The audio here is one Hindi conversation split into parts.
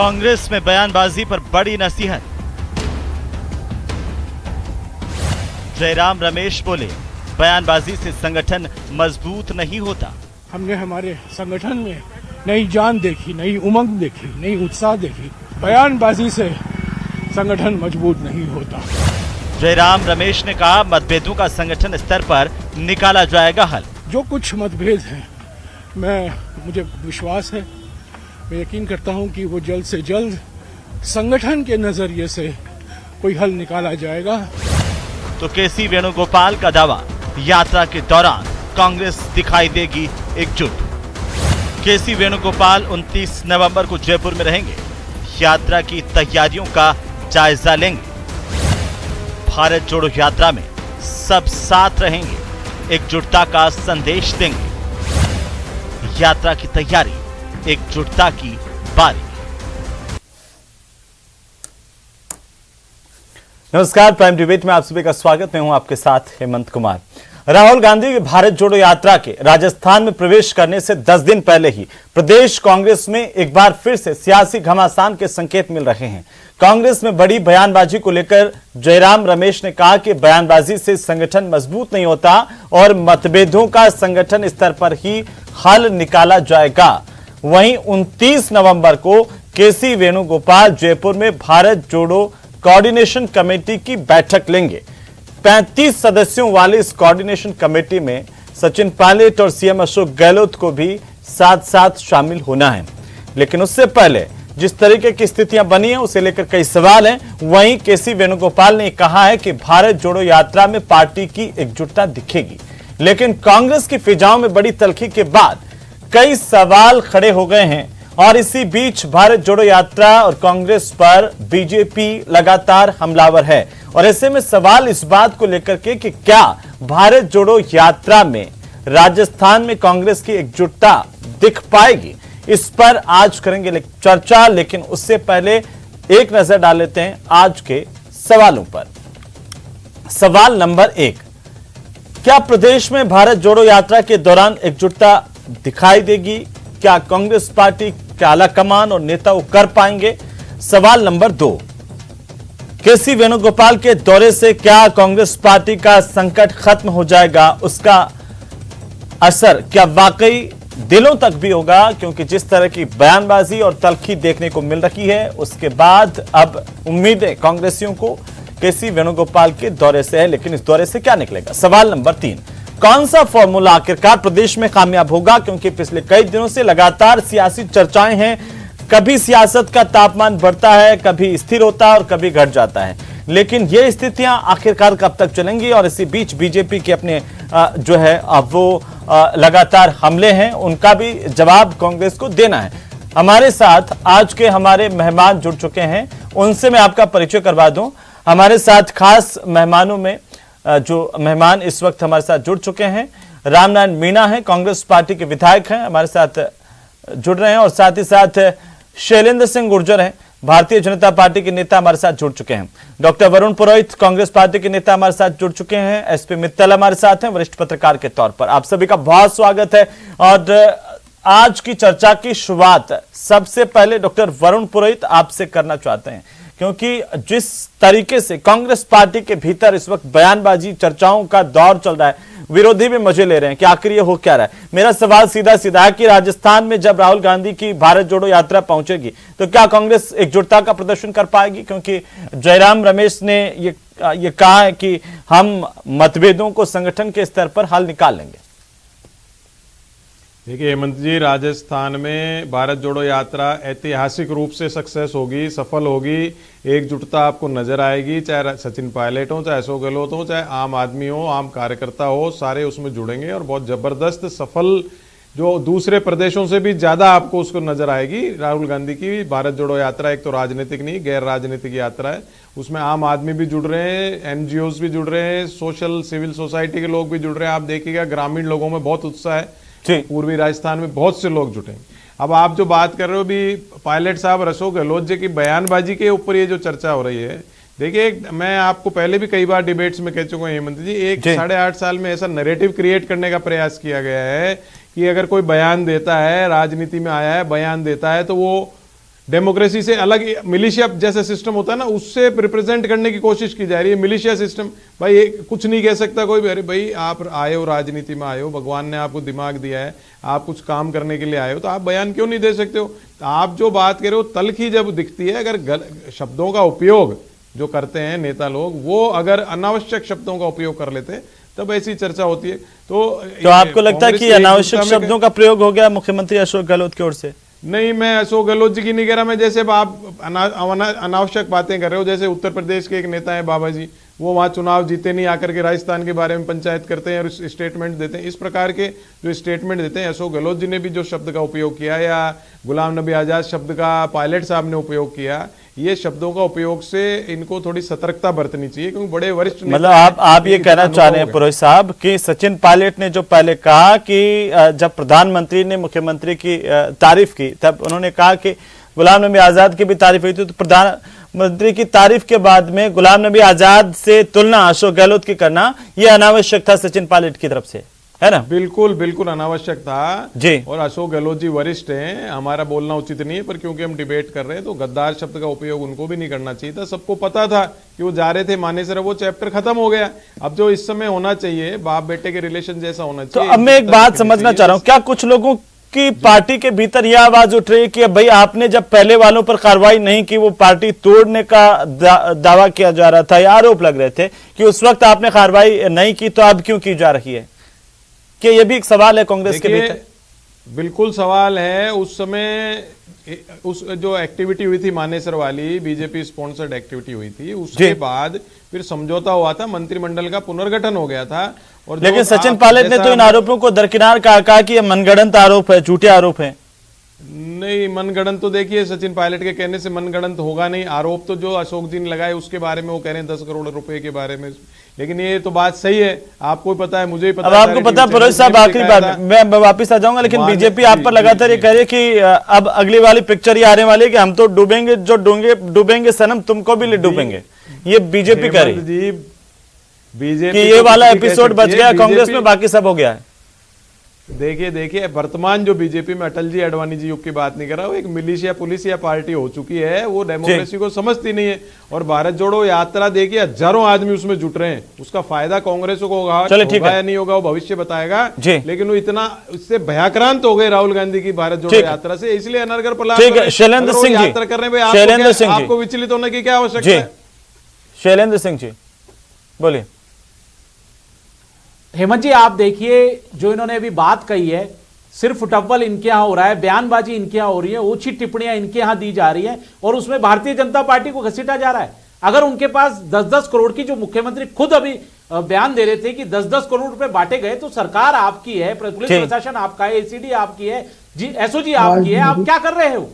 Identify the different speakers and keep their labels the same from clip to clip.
Speaker 1: कांग्रेस में बयानबाजी पर बड़ी नसीहत। जयराम रमेश बोले, बयानबाजी से संगठन मजबूत नहीं होता।
Speaker 2: हमने हमारे संगठन में नई जान देखी, नई उमंग देखी, नई उत्साह देखी। बयानबाजी से संगठन मजबूत नहीं होता।
Speaker 1: जयराम रमेश ने कहा, मतभेदों का संगठन स्तर पर निकाला जाएगा हल।
Speaker 2: जो कुछ मतभेद हैं, मुझे विश्वास है, मैं यकीन करता हूं कि वो जल्द से जल्द संगठन के नजरिए से कोई हल निकाला जाएगा।
Speaker 1: तो केसी वेणुगोपाल का दावा, यात्रा के दौरान कांग्रेस दिखाई देगी एकजुट। केसी वेणुगोपाल 29 नवंबर को जयपुर में रहेंगे, यात्रा की तैयारियों का जायजा लेंगे। भारत जोड़ो यात्रा में सब साथ रहेंगे, एकजुटता का संदेश देंगे। यात्रा की तैयारी, एकजुटता की बारी। नमस्कार, प्राइम डिबेट में आप सभी का स्वागत। मैं हूं आपके साथ हेमंत कुमार। राहुल गांधी की भारत जोड़ो यात्रा के राजस्थान में प्रवेश करने से 10 दिन पहले ही प्रदेश कांग्रेस में एक बार फिर से सियासी घमासान के संकेत मिल रहे हैं। कांग्रेस में बड़ी बयानबाजी को लेकर जयराम रमेश ने कहा कि बयानबाजी से संगठन मजबूत नहीं होता और मतभेदों का संगठन स्तर पर ही हल निकाला जाएगा। वहीं 29 नवंबर को केसी वेणुगोपाल जयपुर में भारत जोड़ो कोऑर्डिनेशन कमेटी की बैठक लेंगे। 35 सदस्यों वाली इस कोऑर्डिनेशन कमेटी में सचिन पायलट और सीएम अशोक गहलोत को भी साथ साथ शामिल होना है। लेकिन उससे पहले जिस तरीके की स्थितियां बनी हैं उसे लेकर कई सवाल हैं। वहीं केसी वेणुगोपाल ने कहा है कि भारत जोड़ो यात्रा में पार्टी की एकजुटता दिखेगी, लेकिन कांग्रेस की फिजाओं में बड़ी तल्खी के बाद कई सवाल खड़े हो गए हैं। और इसी बीच भारत जोड़ो यात्रा और कांग्रेस पर बीजेपी लगातार हमलावर है। और ऐसे में सवाल इस बात को लेकर के कि क्या भारत जोड़ो यात्रा में राजस्थान में कांग्रेस की एकजुटता दिख पाएगी, इस पर आज करेंगे चर्चा। लेकिन उससे पहले एक नजर डाल लेते हैं आज के सवालों पर। सवाल नंबर 1, क्या प्रदेश में भारत जोड़ो यात्रा के दौरान एकजुटता दिखाई देगी? क्या कांग्रेस पार्टी के आला कमान और नेता वो कर पाएंगे? सवाल नंबर 2, केसी वेणुगोपाल के दौरे से क्या कांग्रेस पार्टी का संकट खत्म हो जाएगा? उसका असर क्या वाकई दिलों तक भी होगा? क्योंकि जिस तरह की बयानबाजी और तल्खी देखने को मिल रही है, उसके बाद अब उम्मीदें कांग्रेसियों को केसी वेणुगोपाल के दौरे से है। लेकिन इस दौरे से क्या निकलेगा? सवाल नंबर 3, कौन सा फॉर्मूला आखिरकार प्रदेश में कामयाब होगा? क्योंकि पिछले कई दिनों से लगातार सियासी चर्चाएं हैं। कभी सियासत का तापमान बढ़ता है, कभी स्थिर होता है और कभी घट जाता है। लेकिन ये स्थितियां आखिरकार कब तक चलेंगी? और इसी बीच बीजेपी के अपने जो है वो लगातार हमले हैं, उनका भी जवाब कांग्रेस को देना है। हमारे साथ आज के हमारे मेहमान जुड़ चुके हैं, उनसे मैं आपका परिचय करवा दूं। हमारे साथ खास मेहमानों में जो मेहमान इस वक्त हमारे साथ जुड़ चुके हैं, रामनारायण मीणा हैं, कांग्रेस पार्टी के विधायक हैं, हमारे साथ जुड़ रहे हैं। और साथ ही साथ शैलेंद्र सिंह गुर्जर हैं, भारतीय जनता पार्टी के नेता हमारे साथ जुड़ चुके हैं। डॉक्टर वरुण पुरोहित, कांग्रेस पार्टी के नेता हमारे साथ जुड़ चुके हैं। एसपी मित्तल हमारे साथ हैं, वरिष्ठ पत्रकार के तौर पर। आप सभी का बहुत स्वागत है। और आज की चर्चा की शुरुआत सबसे पहले डॉक्टर वरुण पुरोहित आपसे करना चाहते हैं, क्योंकि जिस तरीके से कांग्रेस पार्टी के भीतर इस वक्त बयानबाजी चर्चाओं का दौर चल रहा है, विरोधी भी मजे ले रहे हैं कि आखिर ये हो क्या रहा है। मेरा सवाल सीधा सीधा है कि राजस्थान में जब राहुल गांधी की भारत जोड़ो यात्रा पहुंचेगी तो क्या कांग्रेस एकजुटता का प्रदर्शन कर पाएगी? क्योंकि जयराम रमेश ने ये कहा है कि हम मतभेदों को संगठन के स्तर पर हल निकाल लेंगे।
Speaker 3: देखिए हेमंत जी, राजस्थान में भारत जोड़ो यात्रा ऐतिहासिक रूप से सक्सेस होगी, सफल होगी। एकजुटता आपको नजर आएगी, चाहे सचिन पायलट हो, चाहे अशोक गहलोत हो, चाहे आम आदमी हो, आम कार्यकर्ता हो, सारे उसमें जुड़ेंगे और बहुत जबरदस्त सफल, जो दूसरे प्रदेशों से भी ज्यादा आपको उसको नजर आएगी। राहुल गांधी की भारत जोड़ो यात्रा एक तो राजनीतिक नहीं, गैर राजनीतिक यात्रा है। उसमें आम आदमी भी जुड़ रहे हैं, एनजीओज भी जुड़ रहे हैं, सोशल सिविल सोसाइटी के लोग भी जुड़ रहे हैं। आप देखिएगा ग्रामीण लोगों में बहुत उत्साह है, पूर्वी राजस्थान में बहुत से लोग जुटेंगे। अब आप जो बात कर रहे हो भी पायलट साहब और अशोक गहलोत जी की बयानबाजी के ऊपर ये जो चर्चा हो रही है, देखिए मैं आपको पहले भी कई बार डिबेट्स में कह चुका हूं हेमंत जी, 8.5 साल में ऐसा नैरेटिव क्रिएट करने का प्रयास किया गया है कि अगर कोई बयान देता है, राजनीति में आया है, बयान देता है, तो वो डेमोक्रेसी से अलग मिलिशिया जैसा सिस्टम होता है ना, उससे रिप्रेजेंट करने की कोशिश की जा रही है। मिलिशिया सिस्टम भाई कुछ नहीं कह सकता कोई भी, अरे भाई आप आए हो, राजनीति में आए हो, भगवान ने आपको दिमाग दिया है, आप कुछ काम करने के लिए आए हो, तो आप बयान क्यों नहीं दे सकते हो? तो आप जो बात कर रहे हो तल्खी जब दिखती है, अगर शब्दों का उपयोग जो करते हैं नेता लोग, वो अगर अनावश्यक शब्दों का उपयोग कर लेते हैं तब ऐसी चर्चा होती है। तो
Speaker 1: आपको लगता है कि अनावश्यक शब्दों का प्रयोग हो गया मुख्यमंत्री अशोक गहलोत की ओर से?
Speaker 3: नहीं, मैं अशोक गहलोत जी की नहीं कह रहा, मैं जैसे आप अनावश्यक बातें कर रहे हो, जैसे उत्तर प्रदेश के एक नेता है बाबा जी, वो वहाँ चुनाव जीते नहीं, आकर के राजस्थान के बारे में पंचायत करते हैं और स्टेटमेंट देते हैं। इस प्रकार के जो स्टेटमेंट देते हैं, अशोक गहलोत जी ने भी जो शब्द का उपयोग किया, या गुलाम नबी आजाद शब्द का पायलट साहब ने उपयोग किया, ये शब्दों का उपयोग से इनको थोड़ी सतर्कता बरतनी चाहिए, क्योंकि बड़े वरिष्ठ
Speaker 1: मतलब आप ये कहना चाह रहे हैं पुरोहित साहब कि सचिन पायलट ने जो पहले कहा कि जब प्रधानमंत्री ने मुख्यमंत्री की तारीफ की, तब उन्होंने कहा कि गुलाम नबी आजाद की भी तारीफ हुई थी, तो प्रधानमंत्री की तारीफ के बाद में गुलाम नबी आजाद से तुलना अशोक गहलोत की करना यह अनावश्यक था सचिन पायलट की तरफ से, है ना?
Speaker 3: बिल्कुल बिल्कुल अनावश्यक था
Speaker 1: जी।
Speaker 3: और अशोक गहलोत जी वरिष्ठ हैं, हमारा बोलना उचित नहीं है, पर क्योंकि हम डिबेट कर रहे हैं तो गद्दार शब्द का उपयोग उनको भी नहीं करना चाहिए था। सबको पता था कि वो जा रहे थे मानेसर, वो चैप्टर खत्म हो गया। अब जो इस समय होना चाहिए, बाप बेटे के रिलेशन जैसा होना चाहिए।
Speaker 1: तो अब मैं एक बात समझना चाह रहा हूँ, क्या कुछ लोगों की पार्टी के भीतर यह आवाज उठ रही है कि भाई आपने जब पहले वालों पर कार्रवाई नहीं की, वो पार्टी तोड़ने का दावा किया जा रहा था या आरोप लग रहे थे कि उस वक्त आपने कार्रवाई नहीं की, तो अब क्यों की जा रही है? कि ये भी एक सवाल है कांग्रेस के भीतर?
Speaker 3: बिल्कुल सवाल है। उस समय उस जो एक्टिविटी हुई थी मानेसर वाली, बीजेपी स्पॉन्सर्ड एक्टिविटी हुई थी, उसके बाद फिर समझौता हुआ था, मंत्रिमंडल का पुनर्गठन हो गया था। और
Speaker 1: लेकिन सचिन पायलट ने तो इन आरोपों को दरकिनार कहा कि ये मनगढ़ंत आरोप है, झूठे आरोप है।
Speaker 3: नहीं, मनगढ़ंत तो देखिए सचिन पायलट के कहने से मनगढ़ंत होगा नहीं। आरोप तो जो अशोक जी ने लगाए उसके बारे में वो कह रहे हैं 10 करोड़ रुपए के बारे में, लेकिन ये तो बात सही है, आपको भी पता है, मुझे भी पता है।
Speaker 1: अब आपको पता है पुरोहित साहब, आखिरी बात मैं वापिस आ जाऊंगा, लेकिन बीजेपी आप पर लगातार ये कह रही है कि अब अगली वाली पिक्चर ये आने वाली है कि हम तो डूबेंगे, जो डूबेंगे सनम तुमको भी डूबेंगे, ये बीजेपी कह रही है
Speaker 3: बीजेपी
Speaker 1: कि ये वाला एपिसोड बच गया कांग्रेस में, बाकी सब हो गया है।
Speaker 3: देखिए वर्तमान जो बीजेपी में अटल जी अडवाणी जी युग की बात नहीं कर रहा, वो एक मिलिशिया पुलिस या पार्टी हो चुकी है, वो डेमोक्रेसी को समझती नहीं है। और भारत जोड़ो यात्रा देखिए, हजारों आदमी उसमें जुट रहे हैं, उसका फायदा कांग्रेस को होगा या नहीं होगा वो भविष्य बताएगा, लेकिन वो इतना इससे भयाक्रांत हो गए राहुल गांधी की भारत जोड़ो यात्रा से, इसलिए अनर्गल प्रहलाद
Speaker 1: शैलेंद्र सिंह जी
Speaker 3: यात्रा कर रहे हैं। आपको विचलित होने की क्या आवश्यकता है?
Speaker 1: शैलेंद्र सिंह जी बोलिए।
Speaker 4: हेमंत जी, आप देखिए जो इन्होंने अभी बात कही है, सिर्फ फुटबॉल इनके यहां हो रहा है, बयानबाजी इनके यहां हो रही है, ऊंची टिप्पणियां इनके यहां दी जा रही है और उसमें भारतीय जनता पार्टी को घसीटा जा रहा है। अगर उनके पास 10-10 करोड़ की, जो मुख्यमंत्री खुद अभी बयान दे रहे थे कि 10-10 करोड़ रुपए बांटे गए, तो सरकार आपकी है, पुलिस प्रशासन आपका है, एसीडी आपकी है, एसओजी आपकी है, आप क्या कर रहे हो?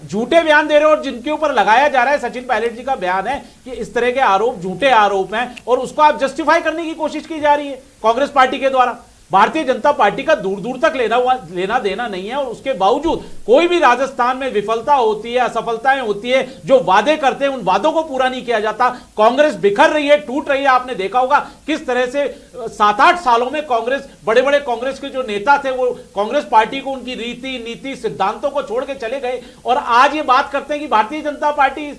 Speaker 4: झूठे बयान दे रहे हो। और जिनके ऊपर लगाया जा रहा है, सचिन पायलट जी का बयान है कि इस तरह के आरोप झूठे आरोप हैं और उसको आप जस्टिफाई करने की कोशिश की जा रही है कांग्रेस पार्टी के द्वारा। भारतीय जनता पार्टी का दूर दूर तक लेना देना नहीं है और उसके बावजूद कोई भी राजस्थान में विफलता होती है, असफलताएं होती है, जो वादे करते हैं उन वादों को पूरा नहीं किया जाता। कांग्रेस बिखर रही है, टूट रही है। आपने देखा होगा किस तरह से 7-8 सालों में कांग्रेस, बड़े बड़े कांग्रेस के जो नेता थे वो कांग्रेस पार्टी को, उनकी रीति नीति सिद्धांतों को छोड़ के चले गए और आज ये बात करते हैं कि भारतीय जनता पार्टी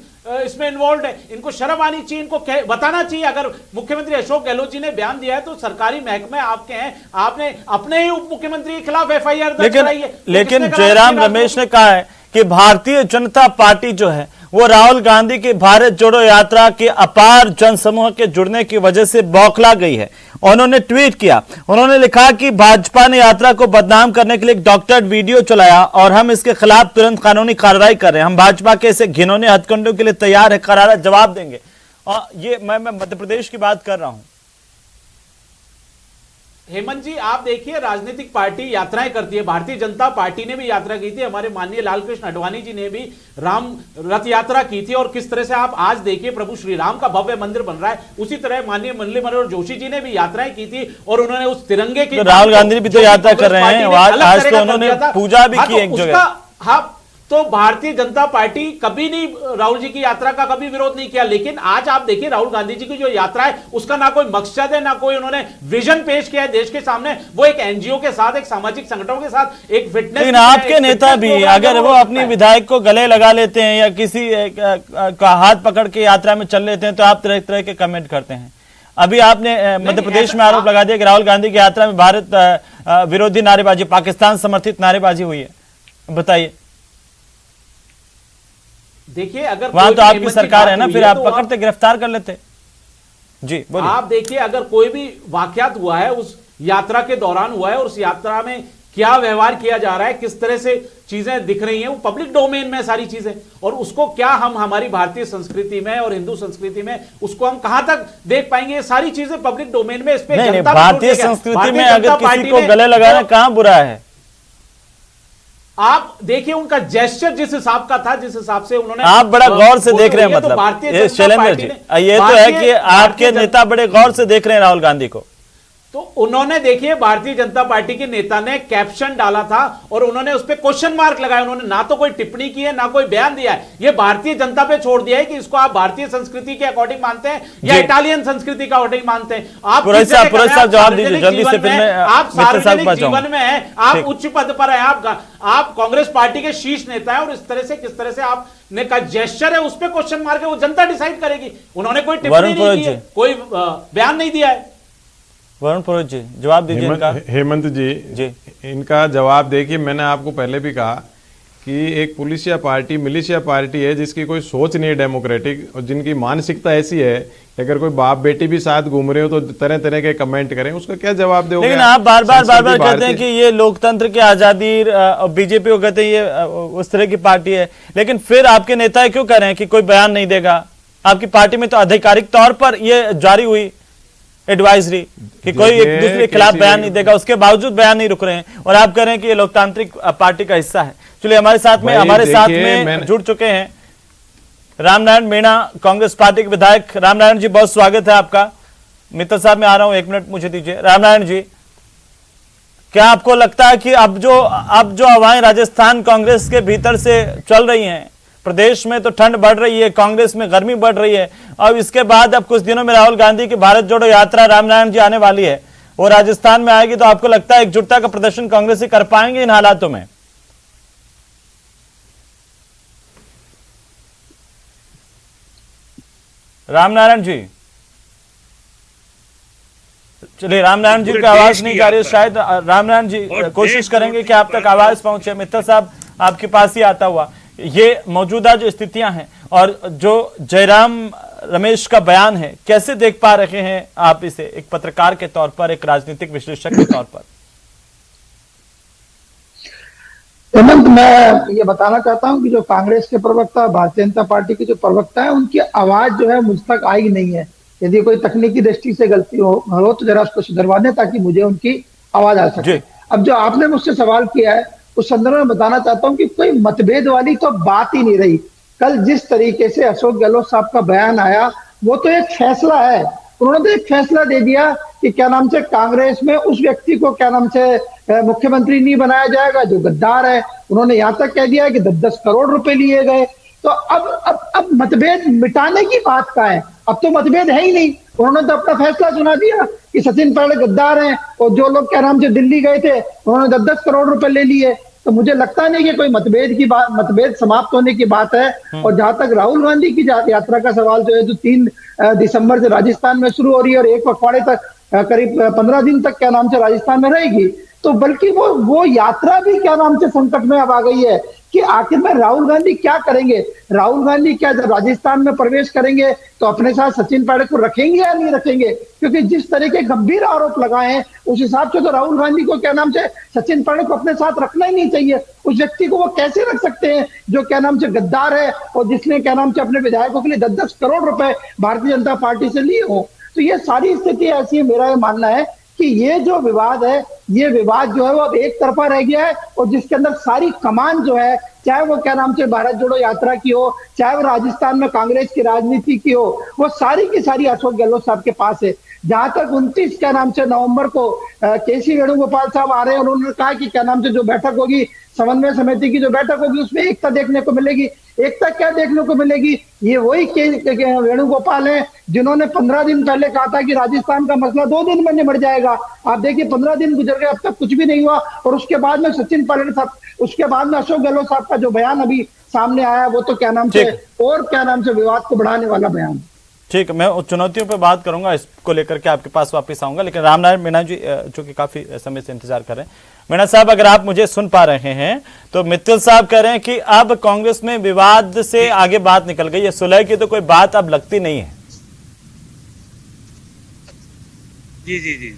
Speaker 4: इसमें इन्वॉल्व है। इनको शर्म आनी चाहिए, इनको बताना चाहिए। अगर मुख्यमंत्री अशोक गहलोत जी ने बयान दिया है तो सरकारी महकमे आपके हैं, आपने अपने ही उप मुख्यमंत्री के खिलाफ एफआईआर दर्ज कराई है।
Speaker 1: लेकिन जयराम रमेश ने कहा है कि भारतीय जनता पार्टी जो है वो राहुल गांधी की भारत जोड़ो यात्रा के अपार जनसमूह के जुड़ने की वजह से बौखला गई है। उन्होंने ट्वीट किया, उन्होंने लिखा कि भाजपा ने यात्रा को बदनाम करने के लिए एक डॉक्टर्ड वीडियो चलाया और हम इसके खिलाफ तुरंत कानूनी कार्रवाई कर रहे हैं। हम भाजपा के ऐसे घिनौने हथकंडों के लिए तैयार है, करारा जवाब देंगे। और ये मैं मध्य प्रदेश की बात कर रहा हूं।
Speaker 4: हेमंत जी, आप देखिए राजनीतिक पार्टी यात्राएं करती है, भारतीय जनता पार्टी ने भी यात्रा की थी, हमारे माननीय लालकृष्ण आडवाणी जी ने भी राम रथ यात्रा की थी और किस तरह से आप आज देखिए प्रभु श्री राम का भव्य मंदिर बन रहा है। उसी तरह माननीय मुरली मनोहर जोशी जी ने भी यात्राएं की थी और उन्होंने उस तिरंगे की,
Speaker 1: राहुल गांधी भी तो यात्रा कर रहे हैं, आज तो उन्होंने पूजा भी की एक जगह।
Speaker 4: हाँ, तो भारतीय जनता पार्टी कभी नहीं राहुल जी की यात्रा का कभी विरोध नहीं किया। लेकिन आज आप देखिए राहुल गांधी जी की जो यात्रा है उसका ना कोई मकसद है, ना कोई उन्होंने विजन पेश किया है देश के सामने। वो एक एनजीओ के साथ, एक सामाजिक संगठनों के साथ एक फिटनेस,
Speaker 1: लेकिन आपके नेता भी अगर वो अपनी विधायक को गले लगा लेते हैं या किसी का हाथ पकड़ के यात्रा में चल लेते हैं तो आप तरह तरह के कमेंट करते हैं। अभी आपने मध्य प्रदेश में आरोप लगा दिया कि राहुल गांधी की यात्रा में भारत विरोधी नारेबाजी, पाकिस्तान समर्थित नारेबाजी हुई है। बताइए।
Speaker 4: देखिए अगर
Speaker 1: वहां तो आपकी सरकार है ना, फिर आप पकड़ते गिरफ्तार कर लेते। जी बोलिए।
Speaker 4: आप देखिए अगर कोई भी वाकयात हुआ है उस यात्रा के दौरान हुआ है और उस यात्रा में क्या व्यवहार किया जा रहा है, किस तरह से चीजें दिख रही हैं, वो पब्लिक डोमेन में सारी चीजें, और उसको क्या हम हमारी भारतीय संस्कृति में और हिंदू संस्कृति में उसको हम कहां तक देख पाएंगे? ये सारी चीजें पब्लिक डोमेन में। इस पे जनता
Speaker 1: भारतीय संस्कृति में अगर किसी को गले लगाना कहां बुरा है?
Speaker 4: आप देखिए उनका जेस्चर जिस हिसाब का था, जिस हिसाब से उन्होंने,
Speaker 1: आप बड़ा गौर से देख रहे हैं, मतलब शैलेंद्र जी ये तो है कि आपके नेता बड़े गौर से देख रहे हैं राहुल गांधी को।
Speaker 4: तो उन्होंने देखिए भारतीय जनता पार्टी के नेता ने कैप्शन डाला था और उन्होंने उस पर क्वेश्चन मार्क लगाया। उन्होंने ना तो कोई टिप्पणी की है ना कोई बयान दिया है। ये भारतीय जनता पे छोड़ दिया है कि इसको आप भारतीय संस्कृति के अकॉर्डिंग मानते हैं या इटालियन संस्कृति का अकॉर्डिंग मानते हैं। आप
Speaker 1: जवाब दीजिए जल्दी से, फिर
Speaker 4: आप सार्वजनिक जीवन में है, आप उच्च पद पर है, आप कांग्रेस पार्टी के शीर्ष नेता है, और इस तरह से किस तरह से आपने का जेस्चर है उस पर क्वेश्चन मार्क है, वो जनता डिसाइड करेगी। उन्होंने कोई टिप्पणी नहीं की है, कोई बयान नहीं दिया है।
Speaker 1: वरुण पुरोहित जी जवाब दीजिए इनका।
Speaker 3: हेमंत जी इनका जवाब देखिए। मैंने आपको पहले भी कहा कि एक पुलिसिया पार्टी, मिलिशिया पार्टी है जिसकी कोई सोच नहीं है डेमोक्रेटिक, और जिनकी मानसिकता ऐसी है कि अगर कोई बाप बेटी भी साथ घूम रहे हो तो तरह तरह के कमेंट करें, उसका क्या जवाब दोगे?
Speaker 1: लेकिन आप बार बार कहते हैं कि ये लोकतंत्र की आजादी, बीजेपी को कहते हैं ये उस तरह की पार्टी है, लेकिन फिर आपके नेता क्यों कह रहे हैं कि कोई बयान नहीं देगा? आपकी पार्टी में तो आधिकारिक तौर पर ये जारी हुई एडवाइजरी कि कोई एक दूसरे के खिलाफ बयान नहीं देगा, उसके बावजूद बयान नहीं रुक रहे हैं, और आप कह रहे हैं कि ये लोकतांत्रिक पार्टी का हिस्सा है। चलिए हमारे साथ में जुड़ चुके हैं रामनारायण मीणा, कांग्रेस पार्टी के विधायक। रामनारायण जी बहुत स्वागत है आपका। मित्तल साहब मैं आ रहा हूं, 1 मिनट मुझे दीजिए। रामनारायण जी, क्या आपको लगता है कि अब जो हवाएं राजस्थान कांग्रेस के भीतर से चल रही हैं, प्रदेश में तो ठंड बढ़ रही है, कांग्रेस में गर्मी बढ़ रही है, और इसके बाद अब कुछ दिनों में राहुल गांधी की भारत जोड़ो यात्रा रामनारायण जी आने वाली है, वो राजस्थान में आएगी, तो आपको लगता है एकजुटता का प्रदर्शन कांग्रेस से कर पाएंगे इन हालातों में? रामनारायण जी, चलिए रामनारायण जी की आवाज नहीं जा रही, शायद रामनारायण जी कोशिश करेंगे कि आप तक आवाज पहुंचे। मित्तल साहब आपके पास ही आता हुआ, ये मौजूदा जो स्थितियां हैं और जो जयराम रमेश का बयान है, कैसे देख पा रहे हैं आप इसे, एक पत्रकार के तौर पर, एक राजनीतिक विश्लेषक के तौर पर?
Speaker 5: हेमंत, मैं ये बताना चाहता हूं कि जो कांग्रेस के प्रवक्ता, भारतीय जनता पार्टी के जो प्रवक्ता है, उनकी आवाज जो है मुझ तक आई नहीं है। यदि कोई तकनीकी दृष्टि से गलती हो तो जरा उसको सुधरवा दें ताकि मुझे उनकी आवाज आ सके। अब जो आपने मुझसे सवाल किया है उस संदर्भ में बताना चाहता हूं कि कोई मतभेद वाली तो बात ही नहीं रही। कल जिस तरीके से अशोक गहलोत साहब का बयान आया वो तो एक फैसला है। उन्होंने तो एक फैसला दे दिया कि क्या नाम से कांग्रेस में उस व्यक्ति को क्या नाम से मुख्यमंत्री नहीं बनाया जाएगा जो गद्दार है। उन्होंने यहां तक कह दिया कि 10-10 करोड़ रुपए लिए गए। तो अब मतभेद मिटाने की बात का है, अब तो मतभेद है ही नहीं। उन्होंने तो अपना फैसला सुना दिया कि सचिन पायलट गद्दार हैं, और जो लोग क्या नाम से दिल्ली गए थे उन्होंने 10-10 करोड़ रुपए ले लिए। तो मुझे लगता नहीं कि कोई मतभेद समाप्त होने की बात है। और जहां तक राहुल गांधी की यात्रा का सवाल जो है, जो 3 दिसंबर से राजस्थान में शुरू हो रही है और 1 पखवाड़े तक, करीब 15 दिन तक क्या नाम से राजस्थान में रहेगी, तो बल्कि वो यात्रा भी क्या नाम से संकट में अब आ गई है कि आखिर में राहुल गांधी क्या करेंगे। राहुल गांधी क्या जब राजस्थान में प्रवेश करेंगे तो अपने साथ सचिन पायलट को रखेंगे या नहीं रखेंगे? क्योंकि जिस तरह के गंभीर आरोप लगाए हैं उस हिसाब से तो राहुल गांधी को क्या नाम से सचिन पायलट को अपने साथ रखना ही नहीं चाहिए। उस व्यक्ति को वो कैसे रख सकते हैं जो क्या नाम से गद्दार है और जिसने क्या नाम से अपने विधायकों के लिए 10-10 करोड़ रुपए भारतीय जनता पार्टी से लिए हो। तो ये सारी स्थिति ऐसी है, मेरा ये मानना है कि ये जो विवाद है, ये विवाद जो है वो अब एक तरफा रह गया है, और जिसके अंदर सारी कमान जो है चाहे वो क्या नाम से भारत जोड़ो यात्रा की हो, चाहे वो राजस्थान में कांग्रेस की राजनीति की हो, वो सारी की सारी अशोक गहलोत साहब के पास है। जहां तक 29 क्या नाम से नवंबर को केसी वेणुगोपाल साहब आ रहे हैं और उन्होंने कहा कि क्या नाम से जो बैठक होगी, समन्वय समिति की जो बैठक होगी, उसमें एकता देखने को मिलेगी। एकता क्या देखने को मिलेगी? ये वही वेणुगोपाल है जिन्होंने 15 दिन पहले कहा था कि राजस्थान का मसला 2 दिन में निपट जाएगा। आप देखिए 15 दिन गुजर गए, अब तक कुछ भी नहीं हुआ। और उसके बाद में सचिन पायलट साहब, उसके बाद में अशोक गहलोत साहब का जो बयान अभी सामने आया, वो तो क्या नाम से और क्या नाम से विवाद को बढ़ाने वाला बयान।
Speaker 1: ठीक, मैं उन चुनौतियों पर बात करूंगा, इसको लेकर के आपके पास वापस आऊंगा। लेकिन रामनारायण मीणा जी जो कि काफी समय से इंतजार कर रहे हैं, मीणा साहब अगर आप मुझे सुन पा रहे हैं तो मित्तल साहब कह रहे हैं कि अब कांग्रेस में विवाद से आगे बात निकल गई है, सुलह की तो कोई बात अब लगती नहीं है।
Speaker 6: जी जी जी,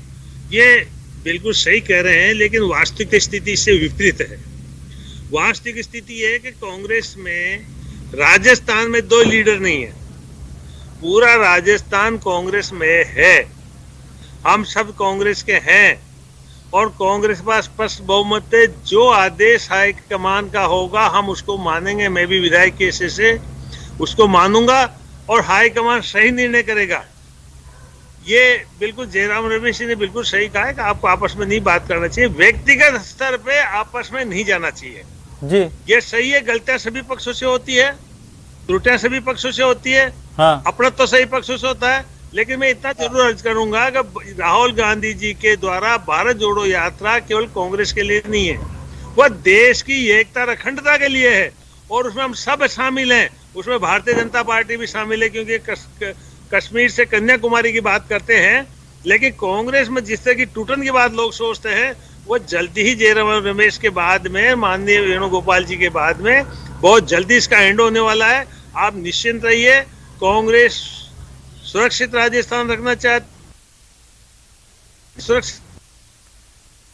Speaker 6: ये बिल्कुल सही कह रहे हैं, लेकिन वास्तविक स्थिति इससे विपरीत है। वास्तविक स्थिति ये है कि कांग्रेस में राजस्थान में 2 लीडर नहीं है, पूरा राजस्थान कांग्रेस में है। हम सब कांग्रेस के हैं और कांग्रेस के पास स्पष्ट बहुमत है। जो आदेश हाईकमान का होगा हम उसको मानेंगे। मैं भी विधायक के हिस्से से उसको मानूंगा और हाईकमान सही निर्णय करेगा। ये बिल्कुल जयराम रमेश जी ने बिल्कुल सही कहा है कि आपको आपस में नहीं बात करना चाहिए, व्यक्तिगत स्तर पे आपस में नहीं जाना चाहिए
Speaker 1: जी।
Speaker 6: ये सही है। गलतियां सभी पक्षों से होती है, त्रुटियां सभी पक्षों से होती है,
Speaker 1: हाँ।
Speaker 6: अपना तो सही पक्षों से होता है। लेकिन मैं इतना जरूर अर्ज करूंगा कि राहुल गांधी जी के द्वारा भारत जोड़ो यात्रा केवल कांग्रेस के लिए नहीं है, वह देश की एकता और अखंडता के लिए है और उसमें हम सब शामिल हैं। उसमें भारतीय जनता पार्टी भी शामिल है, क्योंकि कश्मीर से कन्याकुमारी की बात करते हैं। लेकिन कांग्रेस में जिस तरह की टूटन की बात लोग सोचते हैं, वो जल्दी ही जयराम रमेश के बाद में, माननीय वेणुगोपाल जी के बाद में बहुत जल्दी इसका एंड होने वाला है। आप निश्चिंत रहिए, कांग्रेस सुरक्षित राजस्थान रखना चाहती, सुरक्षित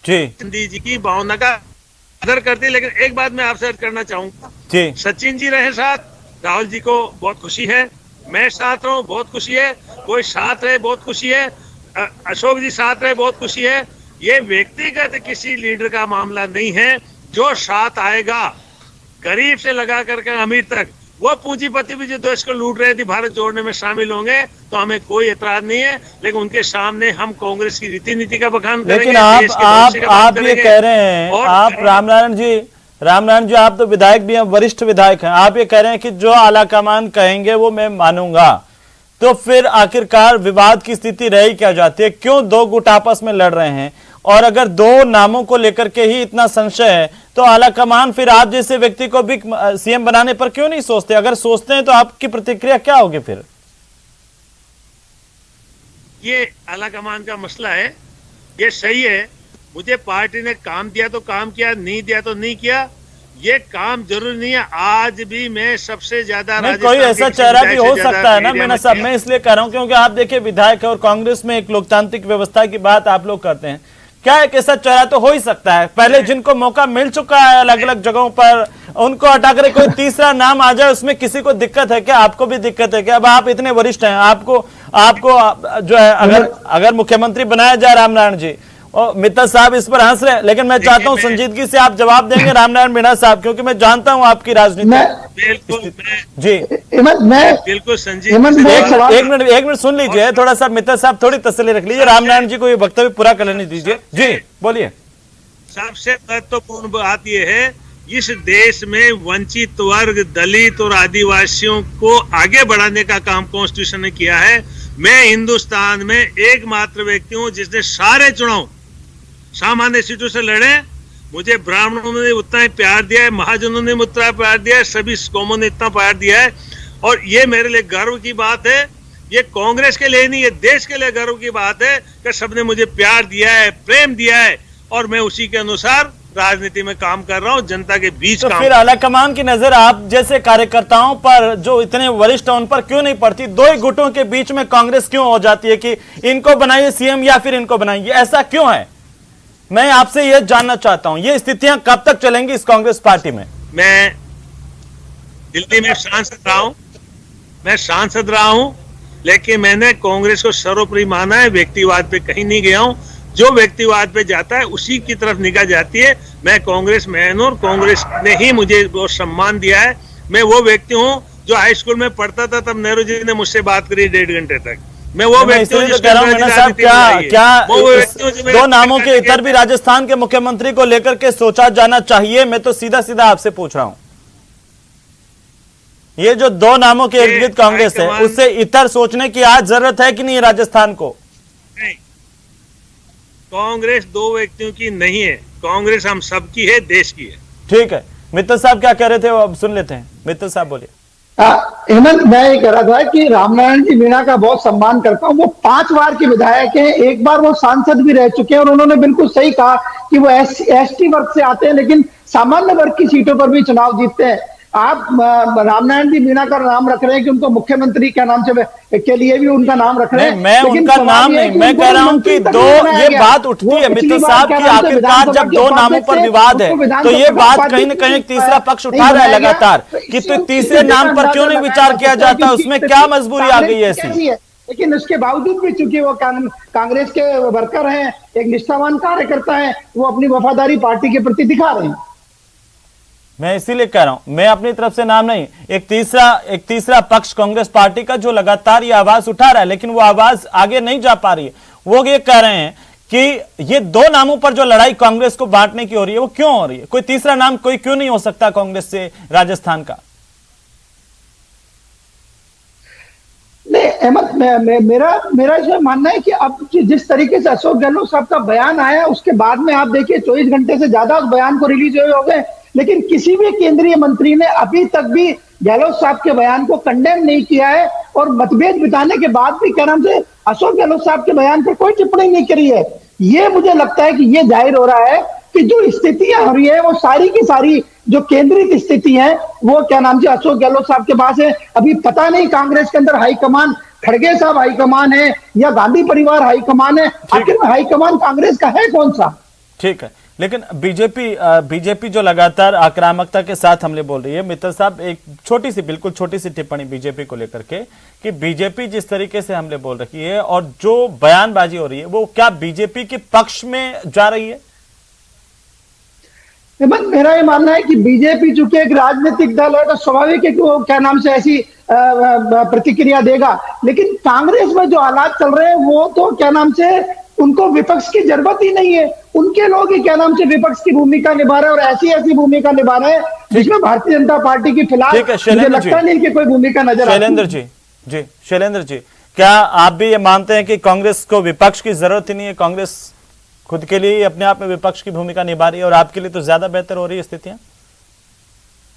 Speaker 6: गांधी जी की भावना का आदर करती है। लेकिन एक बात मैं आपसे अर्ज करना चाहूंगा
Speaker 1: जी,
Speaker 6: सचिन जी रहे साथ, राहुल जी को बहुत खुशी है, मैं साथ रहूं बहुत खुशी है, कोई साथ रहे बहुत खुशी है, अशोक जी साथ रहे बहुत खुशी है। ये व्यक्तिगत किसी लीडर का मामला नहीं है। जो साथ आएगा, गरीब से लगा करके अमीर तक, वो पूंजीपति भी जो देश को लूट रहे थे भारत जोड़ने में शामिल होंगे, तो हमें कोई एतराज नहीं है। लेकिन उनके सामने हम कांग्रेस की रीति नीति का बखान करेंगे।
Speaker 1: लेकिन आप ये कह रहे हैं, आप रामनारायण जी आप तो विधायक भी हैं, वरिष्ठ विधायक हैं, आप ये कह रहे हैं कि जो आलाकमान कहेंगे वो मैं मानूंगा, तो फिर आखिरकार विवाद की स्थिति रह ही क्या जाती है? क्यों 2 गुट आपस में लड़ रहे हैं? और अगर 2 नामों को लेकर के ही इतना संशय है, तो आलाकमान फिर आप जैसे व्यक्ति को भी सीएम बनाने पर क्यों नहीं सोचते? अगर सोचते हैं तो आपकी प्रतिक्रिया क्या होगी फिर?
Speaker 6: ये आलाकमान का मसला है, ये सही है। मुझे पार्टी ने काम दिया तो काम किया, नहीं दिया तो नहीं किया। ये काम जरूरी नहीं है। आज भी मैं सबसे ज्यादा
Speaker 1: कोई ऐसा चेहरा भी हो सकता है ना मीणा साहब, मैं इसलिए कह रहा हूं क्योंकि आप देखिए विधायक है और कांग्रेस में एक लोकतांत्रिक व्यवस्था की बात आप लोग करते हैं। क्या एक ऐसा चेहरा तो हो ही सकता है, पहले जिनको मौका मिल चुका है अलग अलग जगहों पर, उनको हटाकर कोई तीसरा नाम आ जाए, उसमें किसी को दिक्कत है क्या? आपको भी दिक्कत है क्या? अब आप इतने वरिष्ठ हैं, आपको जो है अगर मुख्यमंत्री बनाया जाए रामनारायण जी, और मित्तल साहब इस पर हंस रहे हैं, लेकिन मैं चाहता हूं संजीदगी से आप जवाब देंगे रामनारायण मीणा साहब, क्योंकि मैं जानता हूं आपकी राजनीति। जी
Speaker 5: मैं
Speaker 6: बिल्कुल संजीव,
Speaker 1: एक मिनट सुन लीजिए थोड़ा सा, मित्तल साहब थोड़ी तसल्ली रख लीजिए, रामनारायण जी को ये वक्तव्य पूरा कर लेने दीजिए। जी बोलिए।
Speaker 6: सबसे महत्वपूर्ण बात यह है, इस देश में वंचित वर्ग, दलित और आदिवासियों को आगे बढ़ाने का काम कॉन्स्टिट्यूशन ने किया है। मैं हिंदुस्तान में एकमात्र व्यक्ति हूं जिसने सारे चुनाव सामान्य सीटों से लड़े। मुझे ब्राह्मणों ने उतना ही प्यार दिया है, महाजनों ने उतना प्यार दिया है, सभी कौमों ने इतना प्यार दिया है, और ये मेरे लिए गर्व की बात है। ये कांग्रेस के लिए नहीं है, देश के लिए गर्व की बात है कि सबने मुझे प्यार दिया है, प्रेम दिया है, और मैं उसी के अनुसार राजनीति में काम कर रहा हूं, जनता के बीच।
Speaker 1: तो फिर आलाकमान की नजर आप जैसे कार्यकर्ताओं पर, जो इतने वरिष्ठ उन पर क्यों नहीं पड़ती? 2 ही गुटों के बीच में कांग्रेस क्यों हो जाती है कि इनको बनाइए सीएम या फिर इनको बनाइए? ऐसा क्यों है? मैं आपसे यह जानना चाहता हूं, ये स्थितियां कब तक चलेंगी इस कांग्रेस पार्टी में?
Speaker 6: मैं दिल्ली में सांसद रहा हूं, लेकिन मैंने कांग्रेस को सर्वोपरि माना है, व्यक्तिवाद पे कहीं नहीं गया हूं। जो व्यक्तिवाद पे जाता है उसी की तरफ निगाह जाती है। मैं कांग्रेस मैन हूं और कांग्रेस ने ही मुझे बहुत सम्मान दिया है। मैं वो व्यक्ति हूं जो हाई स्कूल में पढ़ता था, तब नेहरू जी ने मुझसे बात करी 1.5 घंटे तक। मैं वो व्यक्ति हूं जिसको
Speaker 1: मीणा साहब, क्या दो नामों के इतर भी राजस्थान के मुख्यमंत्री को लेकर के सोचा जाना चाहिए? मैं तो सीधा सीधा आपसे पूछ रहा हूं, ये जो दो नामों के इर्द गिर्द कांग्रेस है, उससे इतर सोचने की आज जरूरत है कि नहीं राजस्थान को?
Speaker 6: नहीं, कांग्रेस दो व्यक्तियों की नहीं है, कांग्रेस हम सबकी है, देश की है।
Speaker 1: ठीक है, मित्तल साहब क्या कह रहे थे वो अब सुन लेते हैं। मित्तल साहब बोलिए।
Speaker 5: हेमंत, मैं ये कह रहा था कि रामनारायण जी मीणा का बहुत सम्मान करता हूँ। वो 5 बार के विधायक हैं, एक बार वो सांसद भी रह चुके हैं और उन्होंने बिल्कुल सही कहा कि वो एसटी वर्ग से आते हैं, लेकिन सामान्य वर्ग की सीटों पर भी चुनाव जीतते हैं। आप रामनारायण जी मीणा का नाम रख रहे हैं कि उनको मुख्यमंत्री क्या नाम से के लिए भी उनका नाम रख रहे हैं।
Speaker 1: मैं उनका नाम नहीं, मैं कह रहा हूं कि दो ये बात उठती है मित्तल साहब की आखिरकार जब दो नामों पर विवाद है तो ये बात कहीं ना कहीं तीसरा पक्ष उठा रहा है लगातार कि तो तीसरे नाम पर क्यों नहीं विचार किया जाता? उसमें क्या मजबूरी आ गई है ऐसी?
Speaker 5: लेकिन उसके बावजूद भी चूंकि वो कांग्रेस के वर्कर हैं, एक निष्ठावान कार्यकर्ता है, वो अपनी वफादारी पार्टी के प्रति दिखा रहे हैं।
Speaker 1: मैं इसीलिए कह रहा हूं, मैं अपनी तरफ से नाम नहीं, एक तीसरा पक्ष कांग्रेस पार्टी का जो लगातार ये आवाज उठा रहा है, लेकिन वो आवाज आगे नहीं जा पा रही है। वो ये कह रहे हैं कि ये दो नामों पर जो लड़ाई कांग्रेस को बांटने की हो रही है, वो क्यों हो रही है? कोई तीसरा नाम कोई क्यों नहीं हो सकता कांग्रेस से राजस्थान का?
Speaker 5: नहीं अहमद, मेरा इसमें मानना है कि अब जिस तरीके से अशोक गहलोत साहब का बयान आया, उसके बाद में आप देखिए 24 घंटे से ज्यादा उस बयान को रिलीज हुए हो गए, लेकिन किसी भी केंद्रीय मंत्री ने अभी तक भी गहलोत साहब के बयान को कंडेम नहीं किया है और मतभेद बिताने के बाद भी क्या नाम से अशोक गहलोत साहब के बयान पर कोई टिप्पणी नहीं करी है। ये मुझे लगता है कि ये जाहिर हो रहा है कि जो स्थितियां हो रही है वो सारी की सारी जो केंद्रीय स्थिति है वो क्या नाम से अशोक गहलोत साहब के पास है। अभी पता नहीं कांग्रेस के अंदर हाईकमान खड़गे साहब हाईकमान है या गांधी परिवार हाईकमान है, आखिर में हाईकमान कांग्रेस का है कौन सा?
Speaker 1: ठीक है, लेकिन बीजेपी जो लगातार आक्रामकता के साथ हमले बोल रही है, मित्तल साहब एक बिल्कुल छोटी सी टिप्पणी बीजेपी को लेकर के कि बीजेपी जिस तरीके से हमले बोल रही है और जो बयानबाजी हो रही है वो क्या बीजेपी के पक्ष में जा रही है?
Speaker 5: मेरा ये मानना है कि बीजेपी चूंकि एक राजनीतिक दल है तो स्वाभाविक है कि वो क्या नाम से ऐसी प्रतिक्रिया देगा, लेकिन कांग्रेस में जो हालात चल रहे हैं वो तो क्या नाम से उनको विपक्ष की जरूरत ही नहीं है। उनके लोग ही क्या नाम से विपक्ष की भूमिका निभा रहे हैं और ऐसी भूमिका निभा रहे हैं जिसमें भारतीय जनता पार्टी की फिलहाल मुझे लगता नहीं कि कोई भूमिका नजर आती है।
Speaker 1: शैलेंद्र जी, क्या आप भी ये मानते हैं कि कांग्रेस को विपक्ष की जरूरत ही नहीं है? कांग्रेस खुद के लिए अपने आप में विपक्ष की भूमिका निभा रही है और आपके लिए तो ज्यादा बेहतर हो रही है स्थितियां?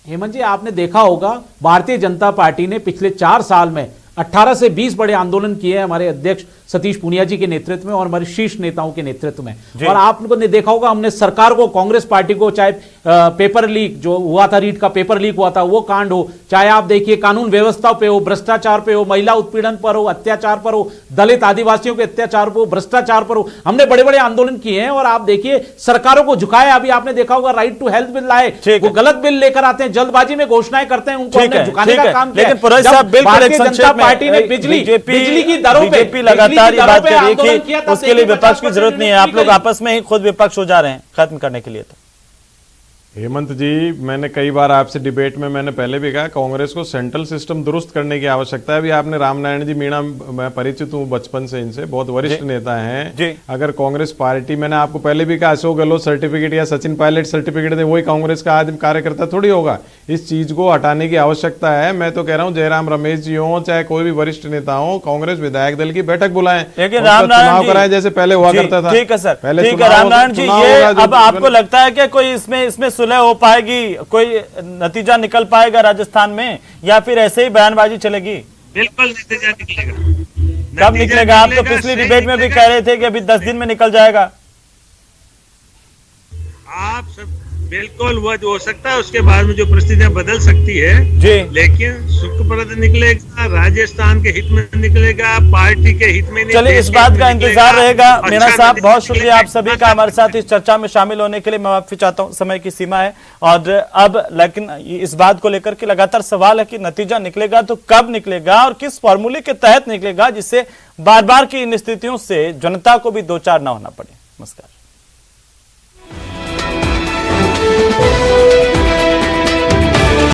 Speaker 4: हेमंत जी, आपने देखा होगा भारतीय जनता पार्टी ने पिछले 4 साल में 18 से 20 बड़े आंदोलन किए हैं हमारे अध्यक्ष सतीश पूनिया जी के नेतृत्व में और हमारे शीर्ष नेताओं के नेतृत्व में। और आप लोगों ने देखा होगा हमने सरकार को, कांग्रेस पार्टी को, चाहे पेपर लीक जो हुआ था, रीट का पेपर लीक हुआ था वो कांड हो, चाहे आप देखिए कानून व्यवस्था पे हो, भ्रष्टाचार पे हो, महिला उत्पीड़न पर हो, अत्याचार पर हो, दलित आदिवासियों के अत्याचार पर हो, भ्रष्टाचार पर हो, हमने बड़े बड़े आंदोलन किए हैं और आप देखिए सरकारों को झुकाया। अभी आपने देखा होगा राइट टू हेल्थ बिल लाए, वो गलत बिल लेकर आते हैं, जल्दबाजी में घोषणाएं करते हैं, उनको हमने झुकाने का काम किया। भारतीय जनता पार्टी ने बिजली की दरों पे
Speaker 1: लगातार ये बात कर रही है कि उसके लिए विपक्ष की जरूरत नहीं है, आप लोग आपस में ही खुद विपक्ष हो जा रहे हैं खत्म करने के लिए। तो
Speaker 3: हेमंत जी, मैंने कई बार आपसे डिबेट में मैंने पहले भी कहा कांग्रेस को सेंट्रल सिस्टम दुरुस्त करने की आवश्यकता है। अभी आपने रामनारायण जी मीणा, मैं परिचित हूँ बचपन से इनसे, बहुत वरिष्ठ नेता हैं। अगर कांग्रेस पार्टी, मैंने आपको पहले भी कहा अशोक गहलोत सर्टिफिकेट या सचिन पायलट सर्टिफिकेट दे वही कांग्रेस का आदमी कार्यकर्ता थोड़ी होगा। इस चीज को हटाने की आवश्यकता है। मैं तो कह रहा हूँ जयराम रमेश जी हो चाहे कोई भी वरिष्ठ नेता हो, कांग्रेस विधायक दल की बैठक बुलाएं, चुनाव कराएं जैसे पहले हुआ करता था।
Speaker 1: ठीक है सर, ठीक है रामनारायण जी, ये अब आपको लगता है कि कोई इसमें सुलह हो पाएगी, कोई नतीजा निकल पाएगा राजस्थान में, या फिर ऐसे ही बयानबाजी चलेगी?
Speaker 6: बिल्कुल नतीजा निकलेगा।
Speaker 1: कब निकलेगा? आप तो पिछली डिबेट में भी कह रहे थे कि अभी 10 दिन में निकल जाएगा।
Speaker 6: आप सब बिल्कुल वो हो सकता है, उसके बाद में जो परिस्थितियां बदल सकती है जी, लेकिन सुखप्रद निकलेगा, राजस्थान के हित में निकलेगा, पार्टी के हित में।
Speaker 1: चलिए इस बात का इंतजार रहेगा। मीणा साहब, बहुत शुक्रिया आप सभी का हमारे साथ इस चर्चा में शामिल होने के लिए। मैं माफी चाहता हूं, समय की सीमा है और अब, लेकिन इस बात को लेकर के लगातार सवाल है कि नतीजा निकलेगा तो कब निकलेगा और किस फॉर्मूले के तहत निकलेगा जिससे बार बार की इन स्थितियों से जनता को भी दो चार ना होना पड़े। नमस्कार।